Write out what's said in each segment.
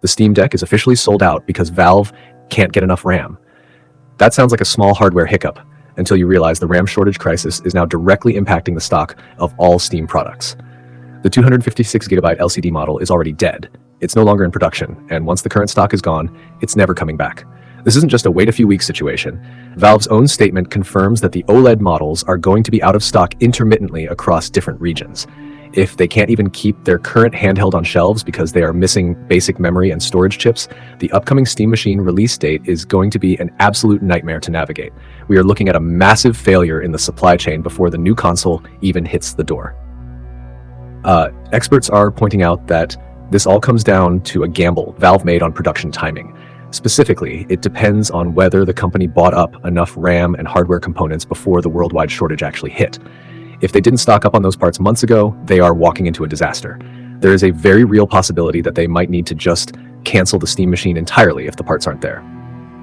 The Steam Deck is officially sold out because Valve can't get enough RAM. That sounds like a small hardware hiccup, until you realize the RAM shortage crisis is now directly impacting the stock of all Steam products. The 256GB LCD model is already dead. It's no longer in production, and once the current stock is gone, it's never coming back. This isn't just a wait a few weeks situation. Valve's own statement confirms that the OLED models are going to be out of stock intermittently across different regions. If they can't even keep their current handheld on shelves because they are missing basic memory and storage chips, the upcoming Steam Machine release date is going to be an absolute nightmare to navigate. We are looking at a massive failure in the supply chain before the new console even hits the door. Experts are pointing out that this all comes down to a gamble Valve made on production timing. Specifically, it depends on whether the company bought up enough RAM and hardware components before the worldwide shortage actually hit. If they didn't stock up on those parts months ago, they are walking into a disaster. There is a very real possibility that they might need to just cancel the Steam Machine entirely if the parts aren't there.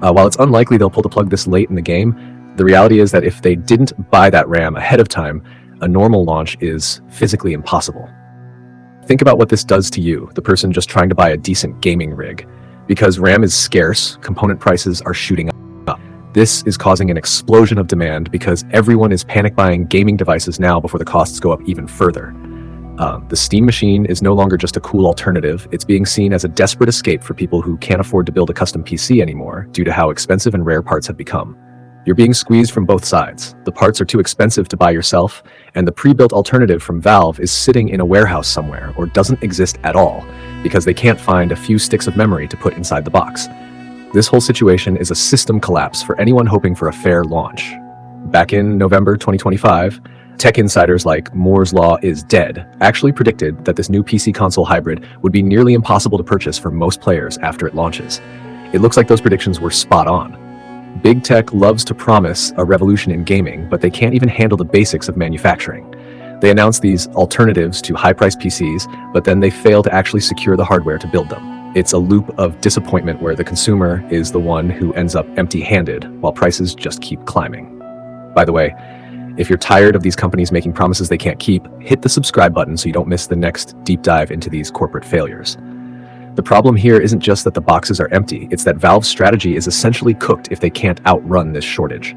While it's unlikely they'll pull the plug this late in the game, the reality is that if they didn't buy that RAM ahead of time, a normal launch is physically impossible. Think about what this does to you, the person just trying to buy a decent gaming rig. Because RAM is scarce, component prices are shooting up. This is causing an explosion of demand because everyone is panic buying gaming devices now before the costs go up even further. The Steam Machine is no longer just a cool alternative, it's being seen as a desperate escape for people who can't afford to build a custom PC anymore due to how expensive and rare parts have become. You're being squeezed from both sides. The parts are too expensive to buy yourself, and the pre-built alternative from Valve is sitting in a warehouse somewhere or doesn't exist at all because they can't find a few sticks of memory to put inside the box. This whole situation is a system collapse for anyone hoping for a fair launch. Back in November 2025, tech insiders like Moore's Law is dead actually predicted that this new PC console hybrid would be nearly impossible to purchase for most players after it launches. It looks like those predictions were spot on. Big tech loves to promise a revolution in gaming, but they can't even handle the basics of manufacturing. They announce these alternatives to high-priced PCs, but then they fail to actually secure the hardware to build them. It's a loop of disappointment where the consumer is the one who ends up empty-handed, while prices just keep climbing. By the way, if you're tired of these companies making promises they can't keep, hit the subscribe button so you don't miss the next deep dive into these corporate failures. The problem here isn't just that the boxes are empty, it's that Valve's strategy is essentially cooked if they can't outrun this shortage.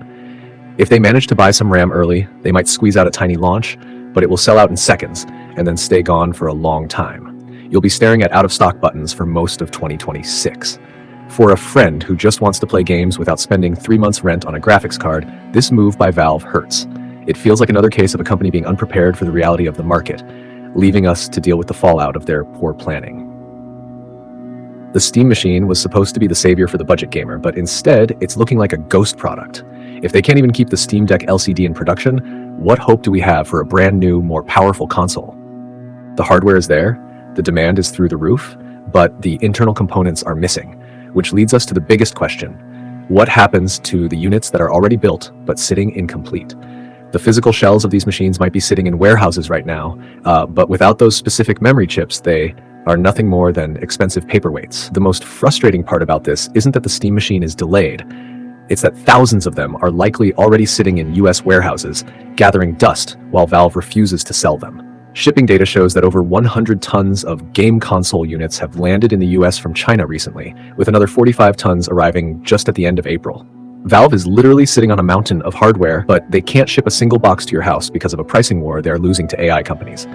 If they manage to buy some RAM early, they might squeeze out a tiny launch, but it will sell out in seconds and then stay gone for a long time. You'll be staring at out-of-stock buttons for most of 2026. For a friend who just wants to play games without spending 3 months' rent on a graphics card, this move by Valve hurts. It feels like another case of a company being unprepared for the reality of the market, leaving us to deal with the fallout of their poor planning. The Steam Machine was supposed to be the savior for the budget gamer, but instead, it's looking like a ghost product. If they can't even keep the Steam Deck LCD in production, what hope do we have for a brand new, more powerful console? The hardware is there, the demand is through the roof, but the internal components are missing, which leads us to the biggest question. What happens to the units that are already built, but sitting incomplete? The physical shells of these machines might be sitting in warehouses right now, but without those specific memory chips, they are nothing more than expensive paperweights. The most frustrating part about this isn't that the Steam Machine is delayed. It's that thousands of them are likely already sitting in US warehouses, gathering dust while Valve refuses to sell them. Shipping data shows that over 100 tons of game console units have landed in the US from China recently, with another 45 tons arriving just at the end of April. Valve is literally sitting on a mountain of hardware, but they can't ship a single box to your house because of a pricing war they're losing to AI companies.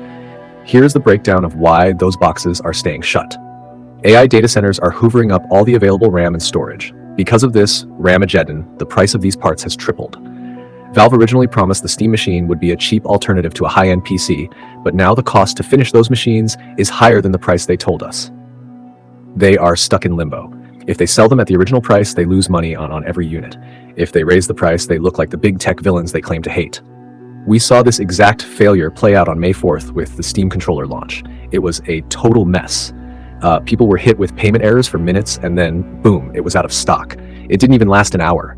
Here's the breakdown of why those boxes are staying shut. AI data centers are hoovering up all the available RAM and storage. Because of this Ramageddon, the price of these parts has tripled. Valve originally promised the Steam Machine would be a cheap alternative to a high-end PC, but now the cost to finish those machines is higher than the price they told us. They are stuck in limbo. If they sell them at the original price, they lose money on every unit. If they raise the price, they look like the big tech villains they claim to hate. We saw this exact failure play out on May 4th with the Steam controller launch. It was a total mess. People were hit with payment errors for minutes, and then, boom, it was out of stock. It didn't even last an hour.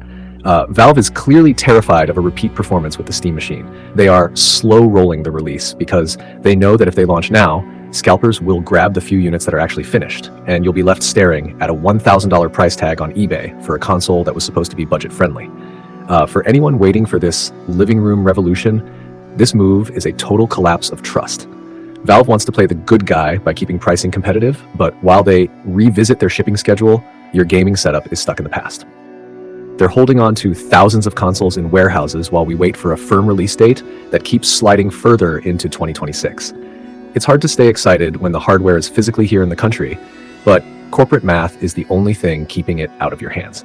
Valve is clearly terrified of a repeat performance with the Steam Machine. They are slow-rolling the release because they know that if they launch now, scalpers will grab the few units that are actually finished, and you'll be left staring at a $1,000 price tag on eBay for a console that was supposed to be budget-friendly. For anyone waiting for this living room revolution, this move is a total collapse of trust. Valve wants to play the good guy by keeping pricing competitive, but while they revisit their shipping schedule, your gaming setup is stuck in the past. They're holding on to thousands of consoles in warehouses while we wait for a firm release date that keeps sliding further into 2026. It's hard to stay excited when the hardware is physically here in the country, but corporate math is the only thing keeping it out of your hands.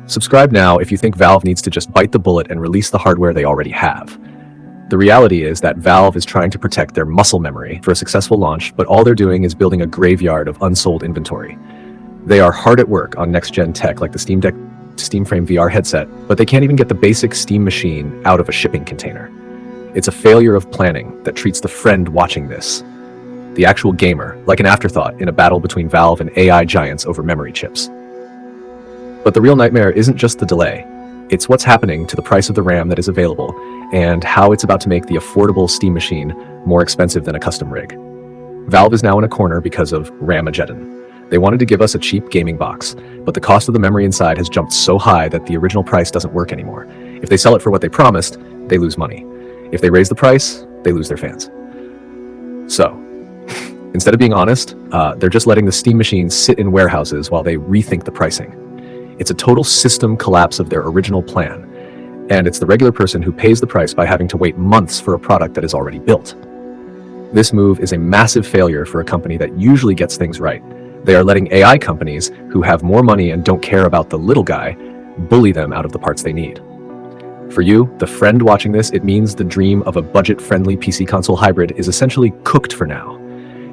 Subscribe now if you think Valve needs to just bite the bullet and release the hardware they already have. The reality is that Valve is trying to protect their muscle memory for a successful launch, but all they're doing is building a graveyard of unsold inventory. They are hard at work on next-gen tech like the Steam Deck Steam Frame VR headset, but they can't even get the basic Steam machine out of a shipping container. It's a failure of planning that treats the friend watching this, the actual gamer, like an afterthought in a battle between Valve and AI giants over memory chips. But the real nightmare isn't just the delay. It's what's happening to the price of the RAM that is available and how it's about to make the affordable Steam machine more expensive than a custom rig. Valve is now in a corner because of Ramageddon. They wanted to give us a cheap gaming box, but the cost of the memory inside has jumped so high that the original price doesn't work anymore. If they sell it for what they promised, they lose money. If they raise the price, they lose their fans. So, instead of being honest, they're just letting the Steam machine sit in warehouses while they rethink the pricing. It's a total system collapse of their original plan, and it's the regular person who pays the price by having to wait months for a product that is already built. This move is a massive failure for a company that usually gets things right. They are letting AI companies who have more money and don't care about the little guy bully them out of the parts they need. For you, the friend watching this, it means the dream of a budget-friendly PC console hybrid is essentially cooked for now.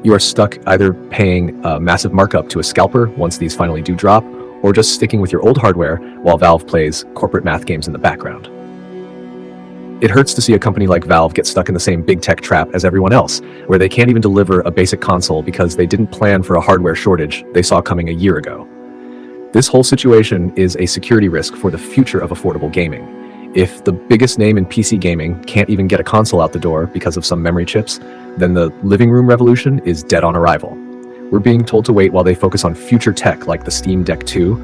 You are stuck either paying a massive markup to a scalper once these finally do drop, or just sticking with your old hardware while Valve plays corporate math games in the background. It hurts to see a company like Valve get stuck in the same big tech trap as everyone else, where they can't even deliver a basic console because they didn't plan for a hardware shortage they saw coming a year ago. This whole situation is a security risk for the future of affordable gaming. If the biggest name in PC gaming can't even get a console out the door because of some memory chips, then the living room revolution is dead on arrival. We're being told to wait while they focus on future tech like the Steam Deck 2.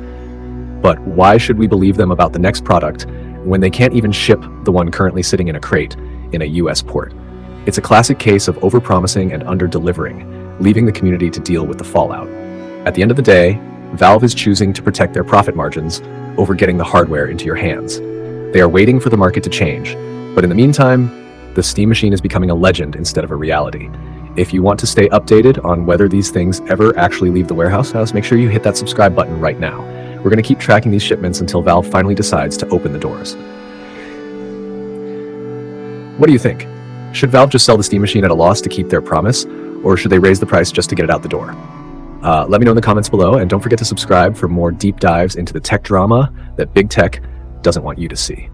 But why should we believe them about the next product when they can't even ship the one currently sitting in a crate in a US port? It's a classic case of overpromising and under-delivering, leaving the community to deal with the fallout. At the end of the day, Valve is choosing to protect their profit margins over getting the hardware into your hands. They are waiting for the market to change, but in the meantime, the Steam machine is becoming a legend instead of a reality. If you want to stay updated on whether these things ever actually leave the warehouse, make sure you hit that subscribe button right now. We're going to keep tracking these shipments until Valve finally decides to open the doors. What do you think? Should Valve just sell the Steam machine at a loss to keep their promise, or should they raise the price just to get it out the door? Let me know in the comments below, and don't forget to subscribe for more deep dives into the tech drama that big tech doesn't want you to see.